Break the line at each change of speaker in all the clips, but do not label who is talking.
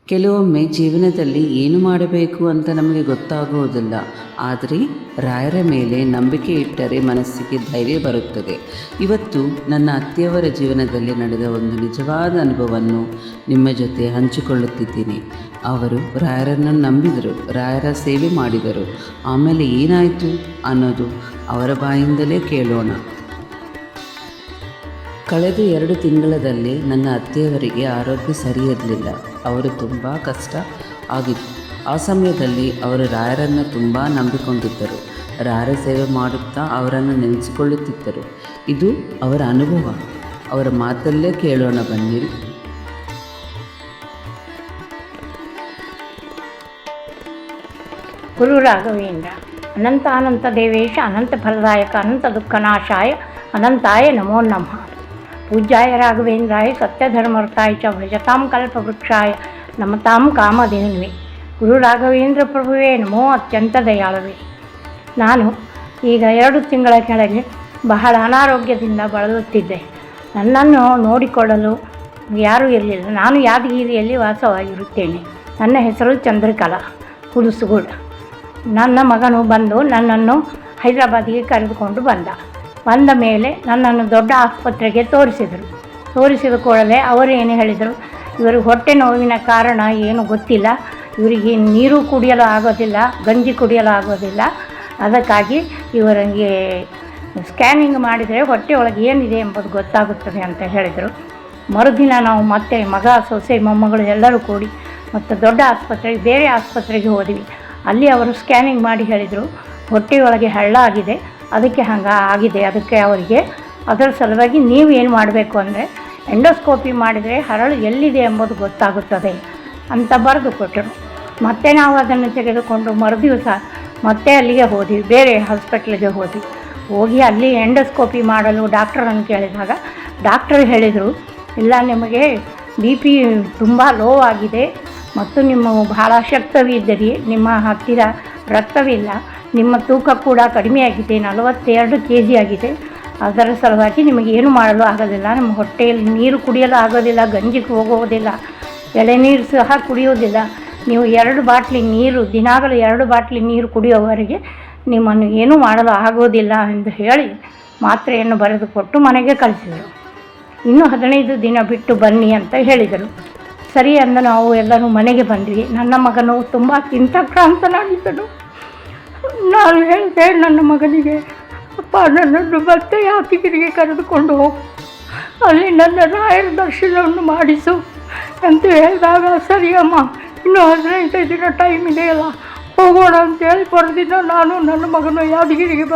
ಕೆಲವೊಮ್ಮೆ ಜೀವನದಲ್ಲಿ ಏನು ಮಾಡಬೇಕು ಅಂತ ನಮಗೆ ಗೊತ್ತಾಗುವುದಿಲ್ಲ. ಆದರೆ ರಾಯರ ಮೇಲೆ ನಂಬಿಕೆ ಇಟ್ಟರೆ ಮನಸ್ಸಿಗೆ ಧೈರ್ಯ ಬರುತ್ತದೆ. ಇವತ್ತು ನನ್ನ ಅತ್ತೆಯವರ ಜೀವನದಲ್ಲಿ ನಡೆದ ಒಂದು ನಿಜವಾದ ಅನುಭವವನ್ನು ನಿಮ್ಮ ಜೊತೆ ಹಂಚಿಕೊಳ್ಳುತ್ತಿದ್ದೀನಿ. ಅವರು ರಾಯರನ್ನು ನಂಬಿದರು, ರಾಯರ ಸೇವೆ ಮಾಡಿದರು. ಆಮೇಲೆ ಏನಾಯಿತು ಅನ್ನೋದು ಅವರ ಬಾಯಿಂದಲೇ ಕೇಳೋಣ. ಕಳೆದ 2 ತಿಂಗಳಲ್ಲಿ ನನ್ನ ಅತ್ತೆಯವರಿಗೆ ಆರೋಗ್ಯ ಸರಿಯಿರಲಿಲ್ಲ. ಅವರು ತುಂಬ ಕಷ್ಟ ಆಗಿತ್ತು. ಆ ಸಮಯದಲ್ಲಿ ಅವರು ರಾಯರನ್ನು ತುಂಬ ನಂಬಿಕೊಂಡಿದ್ದರು. ರಾಯರ ಸೇವೆ ಮಾಡುತ್ತಾ ಅವರನ್ನು ನೆನೆಸಿಕೊಳ್ಳುತ್ತಿದ್ದರು. ಇದು ಅವರ ಅನುಭವ. ಅವರ ಮಾತಲ್ಲೇ ಕೇಳೋಣ ಬನ್ನಿರಿ.
ಗುರು ರಾಘವೇಂದ್ರ ಅನಂತ ದೇವೇಶ ಅನಂತ ಫಲದಾಯಕ ಅನಂತ ದುಃಖನಾಶಾಯ ಅನಂತಾಯ ನಮೋ ನಮಃ. ಪೂಜ್ಯಾಯ ರಾಘವೇಂದ್ರಾಯ ಸತ್ಯಧರ್ಮರ್ಥಾಯ ಚ ಭಜತಾಂ ಕಲ್ಪವೃಕ್ಷಾಯ ನಮತಾಂ ಕಾಮಧೇನುವೆ. ಗುರು ರಾಘವೇಂದ್ರ ಪ್ರಭುವೇ ನಮೋ ಅತ್ಯಂತ ದಯಾಳುವೆ. ನಾನು ಈಗ 2 ತಿಂಗಳ ಕೆಳಗೆ ಬಹಳ ಅನಾರೋಗ್ಯದಿಂದ ಬಳಲುತ್ತಿದ್ದೆ. ನನ್ನನ್ನು ನೋಡಿಕೊಳ್ಳಲು ಯಾರೂ ಇರಲಿಲ್ಲ. ನಾನು ಯಾದಗಿರಿಯಲ್ಲಿ ವಾಸವಾಗಿರುತ್ತೇನೆ. ನನ್ನ ಹೆಸರು ಚಂದ್ರಕಲಾ ಹುಲುಸುಗೂಡ. ನನ್ನ ಮಗನು ಬಂದು ನನ್ನನ್ನು ಹೈದರಾಬಾದಿಗೆ ಕರೆದುಕೊಂಡು ಬಂದ ಮೇಲೆ ನನ್ನನ್ನು ದೊಡ್ಡ ಆಸ್ಪತ್ರೆಗೆ ತೋರಿಸಿದ ಕೂಡಲೇ ಅವರು ಏನು ಹೇಳಿದರು, ಇವರಿಗೆ ಹೊಟ್ಟೆ ನೋವಿನ ಕಾರಣ ಏನು ಗೊತ್ತಿಲ್ಲ, ಇವರಿಗೆ ನೀರು ಕುಡಿಯಲು ಆಗೋದಿಲ್ಲ, ಗಂಜಿ ಕುಡಿಯಲು ಆಗೋದಿಲ್ಲ, ಅದಕ್ಕಾಗಿ ಇವರಿಗೆ ಸ್ಕ್ಯಾನಿಂಗ್ ಮಾಡಿದರೆ ಹೊಟ್ಟೆ ಒಳಗೆ ಏನಿದೆ ಎಂಬುದು ಗೊತ್ತಾಗುತ್ತದೆ ಅಂತ ಹೇಳಿದರು. ಮರುದಿನ ನಾವು ಮತ್ತೆ ಮಗ, ಸೊಸೆ, ಮೊಮ್ಮಗಳು ಎಲ್ಲರೂ ಕೂಡಿ ಮತ್ತು ದೊಡ್ಡ ಆಸ್ಪತ್ರೆಗೆ, ಬೇರೆ ಆಸ್ಪತ್ರೆಗೆ ಹೋದ್ವಿ. ಅಲ್ಲಿ ಅವರು ಸ್ಕ್ಯಾನಿಂಗ್ ಮಾಡಿ ಹೇಳಿದರು, ಹೊಟ್ಟೆಯೊಳಗೆ ಹಳ್ಳ ಆಗಿದೆ, ಅದಕ್ಕೆ ಆಗಿದೆ. ಅದಕ್ಕೆ ಅವರಿಗೆ ಅದರ ಸಲುವಾಗಿ ನೀವು ಏನು ಮಾಡಬೇಕು ಅಂದರೆ ಎಂಡೋಸ್ಕೋಪಿ ಮಾಡಿದರೆ ಹರಳು ಎಲ್ಲಿದೆ ಎಂಬುದು ಗೊತ್ತಾಗುತ್ತದೆ ಅಂತ ಬರೆದು ಕೊಟ್ಟರು. ಮತ್ತೆ ನಾವು ಅದನ್ನು ತೆಗೆದುಕೊಂಡು ಮರುದಿವಸ ಮತ್ತೆ ಅಲ್ಲಿಗೆ ಹೋದ್ವಿ, ಬೇರೆ ಹಾಸ್ಪಿಟ್ಲಿಗೆ ಹೋಗಿ ಅಲ್ಲಿ ಎಂಡೋಸ್ಕೋಪಿ ಮಾಡಲು ಡಾಕ್ಟರನ್ನು ಕೇಳಿದಾಗ ಡಾಕ್ಟರ್ ಹೇಳಿದರು, ಇಲ್ಲ, ನಿಮಗೆ BP ತುಂಬ ಲೋ ಆಗಿದೆ ಮತ್ತು ನಿಮ್ಮ ಬಹಳ ಶಕ್ತವಿದ್ದೀರಿ, ನಿಮ್ಮ ಹತ್ತಿರ ರಕ್ತವಿಲ್ಲ, ನಿಮ್ಮ ತೂಕ ಕೂಡ ಕಡಿಮೆಯಾಗಿದೆ, 42 kg ಆಗಿದೆ. ಅದರ ಸಲುವಾಗಿ ನಿಮಗೆ ಏನು ಮಾಡಲು ಆಗೋದಿಲ್ಲ, ನಿಮ್ಮ ಹೊಟ್ಟೆಯಲ್ಲಿ ನೀರು ಕುಡಿಯಲು ಆಗೋದಿಲ್ಲ, ಗಂಜಿಗೆ ಹೋಗೋದಿಲ್ಲ, ಎಳೆನೀರು ಸಹ ಕುಡಿಯೋದಿಲ್ಲ. ನೀವು 2 ಬಾಟ್ಲಿ ನೀರು, ದಿನಾಗಲೂ 2 ಬಾಟ್ಲಿ ನೀರು ಕುಡಿಯೋವರೆಗೆ ನಿಮ್ಮನ್ನು ಏನೂ ಮಾಡಲು ಆಗೋದಿಲ್ಲ ಎಂದು ಹೇಳಿ ಮಾತ್ರೆಯನ್ನು ಬರೆದು ಕೊಟ್ಟು ಮನೆಗೆ ಕಳಿಸಿದರು. ಇನ್ನೂ 15 ದಿನ ಬಿಟ್ಟು ಬನ್ನಿ ಅಂತ ಹೇಳಿದರು. ಸರಿ ಅಂದ ನಾವು ಎಲ್ಲರೂ ಮನೆಗೆ ಬಂದ್ವಿ. ನನ್ನ ಮಗನು ತುಂಬ ಚಿಂತಾಕ್ರಾಂತನಾಗಿದ್ದನು. ನಾನು ಹೇಳಿದೆ ನನ್ನ ಮಗನಿಗೆ, ಅಪ್ಪ, ನನ್ನನ್ನು ಮತ್ತೆ ಯಾದಗಿರಿಗೆ ಕರೆದುಕೊಂಡು ಹೋಗು, ಅಲ್ಲಿ ನನ್ನ ರಾಯರ ದರ್ಶನವನ್ನು ಮಾಡಿಸು ಅಂತ ಹೇಳಿದಾಗ, ಸರಿ ಅಮ್ಮ, ಇನ್ನೂ 15 ದಿನ ಟೈಮ್ ಇದೆಯಲ್ಲ, ಹೋಗೋಣ ಅಂತೇಳಿ ಬರೆದಿನ ನಾನು ನನ್ನ ಮಗನು ಯಾದಗಿರಿಗೆ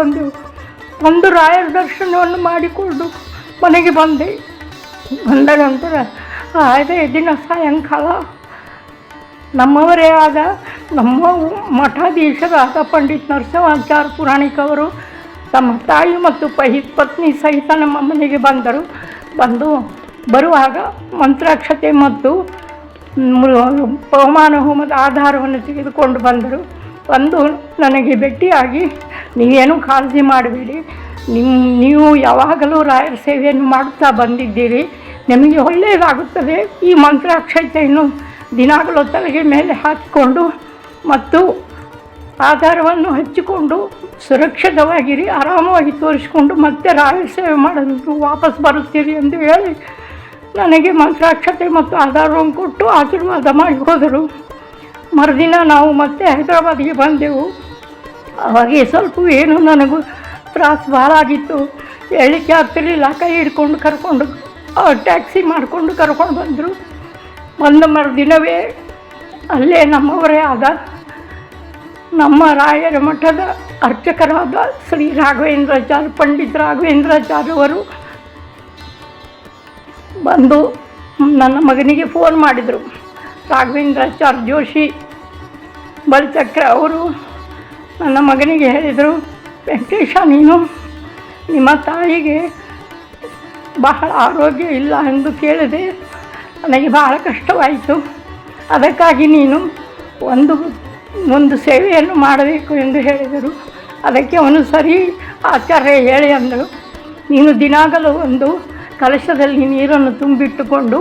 ಬಂದು ರಾಯರ ದರ್ಶನವನ್ನು ಮಾಡಿಕೊಂಡು ಮನೆಗೆ ಬಂದ ನಂತರ 5ನೇ ದಿನ ಸಾಯಂಕಾಲ ನಮ್ಮವರೇ ಆದ ನಮ್ಮ ಮಠಾಧೀಶರಾದ ಪಂಡಿತ್ ನರಸಿಂಹಾಚಾರ್ಯ ಪುರಾಣಿಕ್ ಅವರು ತಮ್ಮ ತಾಯಿ ಮತ್ತು ಪತ್ನಿ ಸಹಿತ ನಮ್ಮ ಮನೆಗೆ ಬರುವಾಗ ಮಂತ್ರಾಕ್ಷತೆ ಮತ್ತು ಪವಮಾನ ಹೋಮದ ಆಧಾರವನ್ನು ತೆಗೆದುಕೊಂಡು ಬಂದು ನನಗೆ ಭೇಟಿಯಾಗಿ, ನೀವೇನು ಕಾಳಜಿ ಮಾಡಬೇಡಿ, ನೀವು ಯಾವಾಗಲೂ ರಾಯರ ಸೇವೆಯನ್ನು ಮಾಡುತ್ತಾ ಬಂದಿದ್ದೀರಿ, ನಿಮಗೆ ಒಳ್ಳೆಯದಾಗುತ್ತದೆ. ಈ ಮಂತ್ರಾಕ್ಷತೆಯನ್ನು ದಿನಾಗಲೂ ತಲೆಗೆ ಮೇಲೆ ಹಾಕಿಕೊಂಡು ಮತ್ತು ಆಧಾರವನ್ನು ಹಚ್ಚಿಕೊಂಡು ಸುರಕ್ಷಿತವಾಗಿರಿ, ಆರಾಮವಾಗಿ ತೋರಿಸಿಕೊಂಡು ಮತ್ತೆ ರಾಯರ ಸೇವೆ ಮಾಡಲು ವಾಪಸ್ ಬರುತ್ತೀರಿ ಎಂದು ಹೇಳಿ ನನಗೆ ಮಂತ್ರಾಕ್ಷತೆ ಮತ್ತು ಆಧಾರವನ್ನು ಕೊಟ್ಟು ಆಶೀರ್ವಾದ ಮಾಡಿ ಹೋದರು. ಮರುದಿನ ನಾವು ಮತ್ತೆ ಹೈದರಾಬಾದಿಗೆ ಬಂದೆವು. ಅವಾಗೆ ಸ್ವಲ್ಪ ಏನು ನನಗೂ ತ್ರಾಸು ಭಾಳ ಆಗಿತ್ತು, ಹೇಳಲಿಕ್ಕೆ ಆಗ್ತಿರಲಿಲ್ಲ. ಕೈ ಹಿಡ್ಕೊಂಡು ಟ್ಯಾಕ್ಸಿ ಮಾಡಿಕೊಂಡು ಕರ್ಕೊಂಡು ಬಂದರು. ಮರುದಿನವೇ ಅಲ್ಲೇ ನಮ್ಮವರೇ ಆದ ನಮ್ಮ ರಾಯರ ಮಠದ ಅರ್ಚಕರಾದ ಶ್ರೀ ರಾಘವೇಂದ್ರಾಚಾರ್ಯ, ಪಂಡಿತ್ ರಾಘವೇಂದ್ರಾಚಾರ್ಯ ಅವರು ಬಂದು ನನ್ನ ಮಗನಿಗೆ ಫೋನ್ ಮಾಡಿದರು. ರಾಘವೇಂದ್ರಾಚಾರ್ಯ ಜೋಶಿ ಬಲಚಕ್ರ ಅವರು ನನ್ನ ಮಗನಿಗೆ ಹೇಳಿದರು, ವೆಂಕಟೇಶ, ನೀನು ನಿಮ್ಮ ತಾಯಿಗೆ ಬಹಳ ಆರೋಗ್ಯ ಇಲ್ಲ ಎಂದು ಕೇಳಿದೆ, ನನಗೆ ಬಹಳ ಕಷ್ಟವಾಯಿತು, ಅದಕ್ಕಾಗಿ ನೀನು ಒಂದು ಸೇವೆಯನ್ನು ಮಾಡಬೇಕು ಎಂದು ಹೇಳಿದರು. ಅದಕ್ಕೆ ಅವನು ಸರಿ ಆಚಾರ್ಯ ಹೇಳಿ ಅಂದರು. ನೀನು ದಿನಾಗಲೂ ಒಂದು ಕಲಶದಲ್ಲಿ ನೀರನ್ನು ತುಂಬಿಟ್ಟುಕೊಂಡು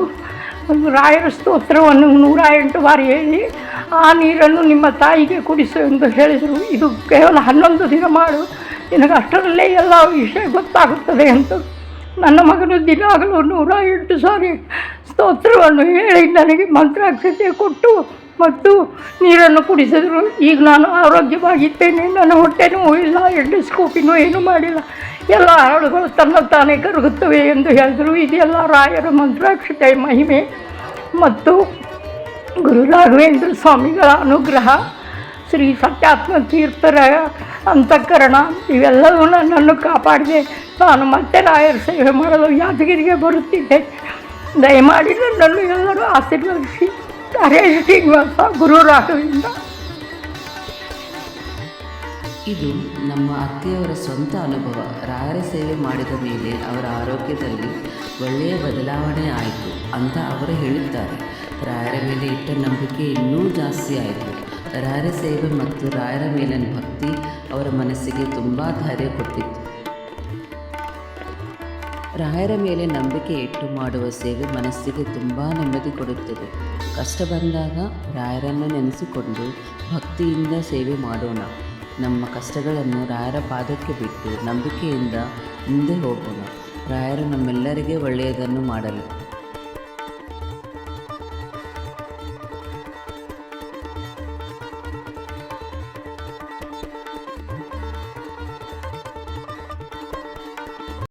ಒಂದು ರಾಯರ ಸ್ತೋತ್ರವನ್ನು 108 ಬಾರಿ ಹೇಳಿ ಆ ನೀರನ್ನು ನಿಮ್ಮ ತಾಯಿಗೆ ಕುಡಿಸು ಎಂದು ಹೇಳಿದರು. ಇದು ಕೇವಲ 11 ದಿನ ಮಾಡು, ನಿನಗೆ ಅಷ್ಟರಲ್ಲೇ ಎಲ್ಲ ವಿಷಯ ಗೊತ್ತಾಗುತ್ತದೆ ಅಂತ ನನ್ನ ಮಗನು ದಿನಾಗಲೂ 108 ಸಾರಿ ಸ್ತೋತ್ರವನ್ನು ಹೇಳಿ ನನಗೆ ಮಂತ್ರಾಕ್ಷತೆ ಕೊಟ್ಟು ಮತ್ತು ನೀರನ್ನು ಕುಡಿಸಿದರು. ಈಗ ನಾನು ಆರೋಗ್ಯವಾಗಿದ್ದೇನೆ, ನನ್ನ ಹೊಟ್ಟೆ ನೋವು ಇಲ್ಲ, ಎಂಡೋಸ್ಕೋಪಿನೂ ಏನೂ ಮಾಡಿಲ್ಲ, ಎಲ್ಲ ಹಾಳುಗಳು ತನ್ನ ತಾನೇ ಕರಗುತ್ತವೆ ಎಂದು ಹೇಳಿದರು. ಇದೆಲ್ಲ ರಾಯರ ಮಂತ್ರಾಕ್ಷತೆಯ ಮಹಿಮೆ ಮತ್ತು ಗುರು ರಾಘವೇಂದ್ರ ಸ್ವಾಮಿಗಳ ಅನುಗ್ರಹ, ಶ್ರೀ ಸತ್ಯಾತ್ಮ ತೀರ್ಥರ ಅಂತಃಕರಣ ಇವೆಲ್ಲವೂ ನನ್ನನ್ನು ಕಾಪಾಡಿದೆ. ನಾನು ಮತ್ತೆ ರಾಯರ ಸೇವೆ ಮಾಡಲು ಯಾದಗಿರಿಗೆ ಬರುತ್ತಿದ್ದೆ. ದಯಮಾಡಿ ನನ್ನನ್ನು ಎಲ್ಲರೂ ಆಶೀರ್ವದಿಸಿ. ಹರೇ ಶ್ರೀನಿವಾಸ, ಗುರು ರಾಘವೇಂದ್ರ.
ಇದು ನಮ್ಮ ಅತ್ತೆಯವರ ಸ್ವಂತ ಅನುಭವ. ರಾಯರ ಸೇವೆ ಮಾಡಿದ ಮೇಲೆ ಅವರ ಆರೋಗ್ಯದಲ್ಲಿ ಒಳ್ಳೆಯ ಬದಲಾವಣೆ ಆಯಿತು ಅಂತ ಅವರು ಹೇಳುತ್ತಾರೆ. ರಾಯರ ಮೇಲೆ ಇಟ್ಟ ನಂಬಿಕೆ ಇನ್ನೂ ಜಾಸ್ತಿ ಆಯಿತು. ರಾಯರ ಸೇವೆ ಮತ್ತು ರಾಯರ ಮೇಲಿನ ಭಕ್ತಿ ಅವರ ಮನಸ್ಸಿಗೆ ತುಂಬ ಧೈರ್ಯ ಕೊಟ್ಟಿತ್ತು. ರಾಯರ ಮೇಲೆ ನಂಬಿಕೆ ಇಟ್ಟು ಮಾಡುವ ಸೇವೆ ಮನಸ್ಸಿಗೆ ತುಂಬ ನೆಮ್ಮದಿ ಕೊಡುತ್ತದೆ. ಕಷ್ಟ ಬಂದಾಗ ರಾಯರನ್ನು ನೆನೆಸಿಕೊಂಡು ಭಕ್ತಿಯಿಂದ ಸೇವೆ ಮಾಡೋಣ. ನಮ್ಮ ಕಷ್ಟಗಳನ್ನು ರಾಯರ ಪಾದಕ್ಕೆ ಬಿಟ್ಟು ನಂಬಿಕೆಯಿಂದ ಮುಂದೆ ಹೋಗೋಣ. ರಾಯರು ನಮ್ಮೆಲ್ಲರಿಗೆ ಒಳ್ಳೆಯದನ್ನು ಮಾಡಲಿ.